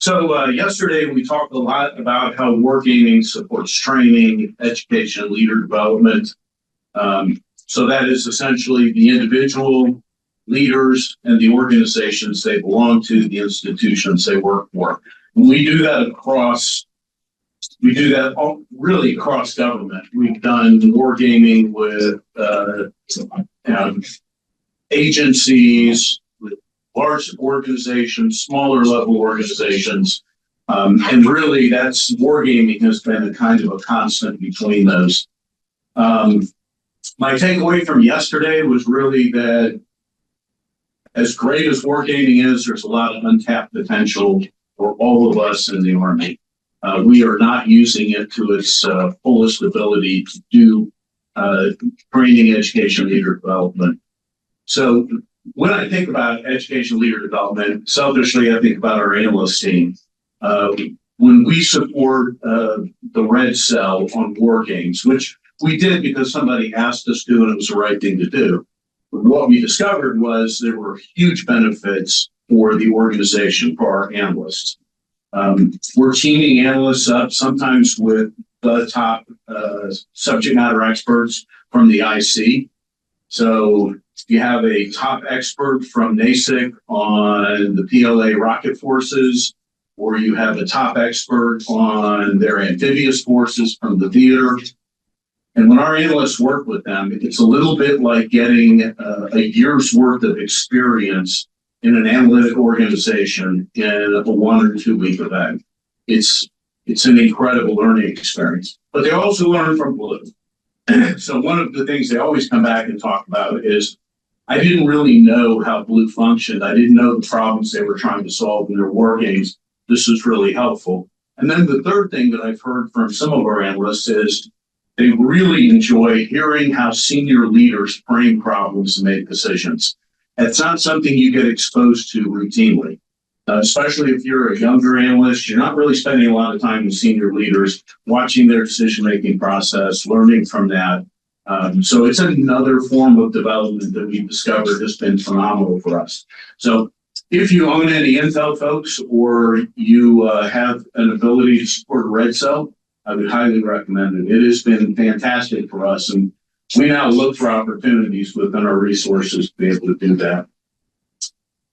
Yesterday we talked a lot about how wargaming supports training, education, and leader development. So that is essentially the individual leaders and the organizations they belong to, the institutions they work for. And we do that really across government. We've done wargaming with agencies, with large organizations, smaller level organizations. And really that's wargaming has been a kind of a constant between those. My takeaway from yesterday was really that as great as wargaming is, there's a lot of untapped potential for all of us in the Army. We are not using it to its fullest ability to do training, education, leader development. So when I think about education, leader development, selfishly, I think about our analyst team. When we support the red cell on war games, which we did because somebody asked us to and it was the right thing to do, what we discovered was there were huge benefits for the organization, for our analysts. We're teaming analysts up sometimes with the top subject matter experts from the IC. So you have a top expert from NASIC on the PLA rocket forces, or you have a top expert on their amphibious forces from the theater. And when our analysts work with them, it's a little bit like getting a year's worth of experience in an analytic organization in a 1 or 2 week event. It's an incredible learning experience. But they also learn from Blue. So one of the things they always come back and talk about is, I didn't really know how Blue functioned. I didn't know the problems they were trying to solve in their war games. This was really helpful. And then the third thing that I've heard from some of our analysts is they really enjoy hearing how senior leaders frame problems and make decisions. It's not something you get exposed to routinely, especially if you're a younger analyst. You're not really spending a lot of time with senior leaders, watching their decision-making process, learning from that. So it's another form of development that we've discovered has been phenomenal for us. So if you own any Intel folks, or you have an ability to support a red cell, I would highly recommend it. It has been fantastic for us, and we now look for opportunities within our resources to be able to do that.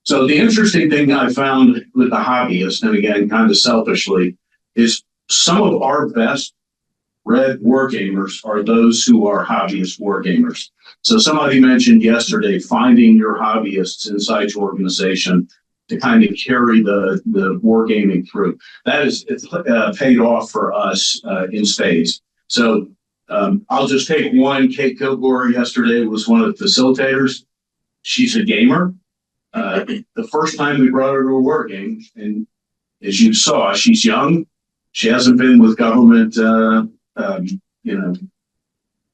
So the interesting thing I found with the hobbyists, and again, kind of selfishly, is some of our best red wargamers are those who are hobbyist wargamers. So somebody mentioned yesterday, finding your hobbyists inside your organization to kind of carry the wargaming through. It's paid off for us in spades. So I'll just take one. Kate Kilgore yesterday was one of the facilitators. She's a gamer. The first time we brought her to a war game, and as you saw, she's young. She hasn't been with government,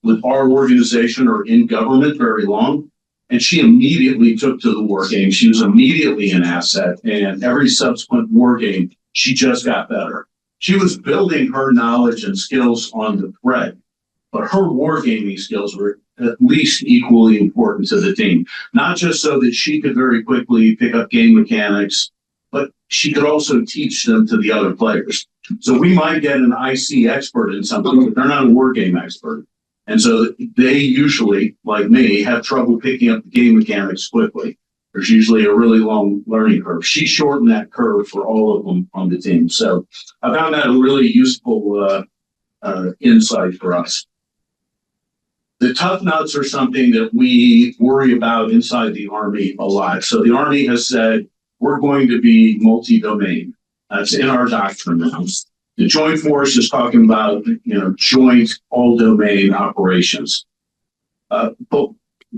with our organization or in government very long. And she immediately took to the war game. She was immediately an asset. And every subsequent war game, she just got better. She was building her knowledge and skills on the thread, but her wargaming skills were at least equally important to the team. Not just so that she could very quickly pick up game mechanics, but she could also teach them to the other players. So we might get an IC expert in something, but they're not a wargame expert. And so they usually, like me, have trouble picking up the game mechanics quickly. There's usually a really long learning curve. She shortened that curve for all of them on the team. So I found that a really useful insight for us. The tough nuts are something that we worry about inside the Army a lot. So the Army has said, we're going to be multi-domain. That's in our doctrine now. The Joint Force is talking about, joint all-domain operations. But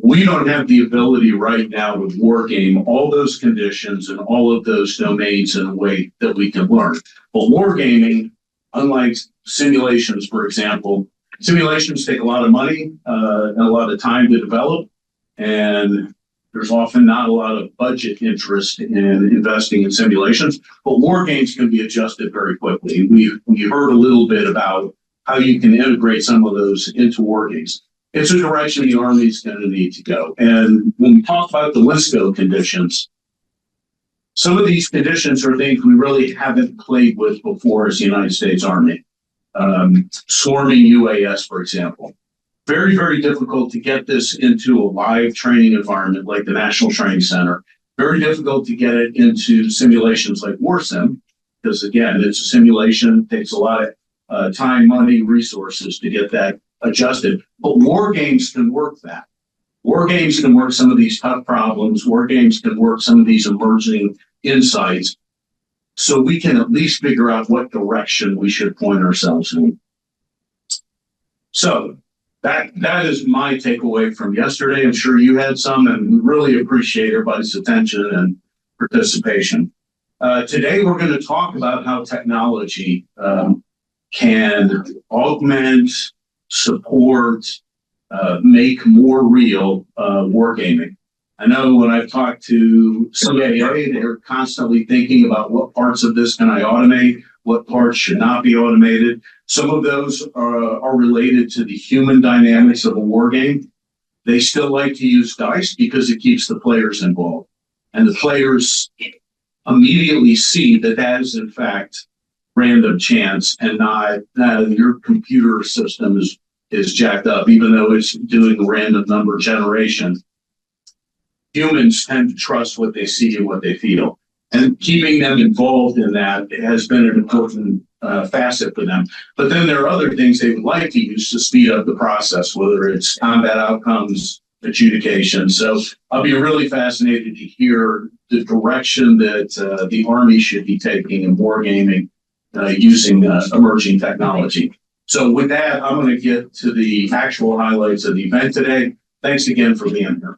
we don't have the ability right now with wargame all those conditions and all of those domains in a way that we can learn. But wargaming, unlike simulations, for example, simulations take a lot of money and a lot of time to develop, and there's often not a lot of budget interest in investing in simulations, but war games can be adjusted very quickly. We heard a little bit about how you can integrate some of those into war games. It's a direction the Army is going to need to go. And when we talk about the LISCO conditions, Some of these conditions are things we really haven't played with before as the United States Army. Swarming UAS, for example. Very, very difficult to get this into a live training environment like the National Training Center. Very difficult to get it into simulations like WarSim, because again, it's a simulation, takes a lot of time, money, resources to get that adjusted. But war games can work that. War games can work some of these tough problems. War games can work some of these emerging insights. So we can at least figure out what direction we should point ourselves in. So that is my takeaway from yesterday. I'm sure you had some, and we really appreciate everybody's attention and participation. Today, we're going to talk about how technology can augment, support, make more real wargaming. I know when I've talked to CAA, they're constantly thinking about what parts of this can I automate, what parts should not be automated. Some of those are related to the human dynamics of a war game. They still like to use dice because it keeps the players involved. And the players immediately see that that is, in fact, random chance and not your computer system is jacked up, even though it's doing random number generation. Humans tend to trust what they see and what they feel. And keeping them involved in that has been an important facet for them. But then there are other things they would like to use to speed up the process, whether it's combat outcomes, adjudication. So I'll be really fascinated to hear the direction that the Army should be taking in wargaming using emerging technology. So with that, I'm going to get to the actual highlights of the event today. Thanks again for being here.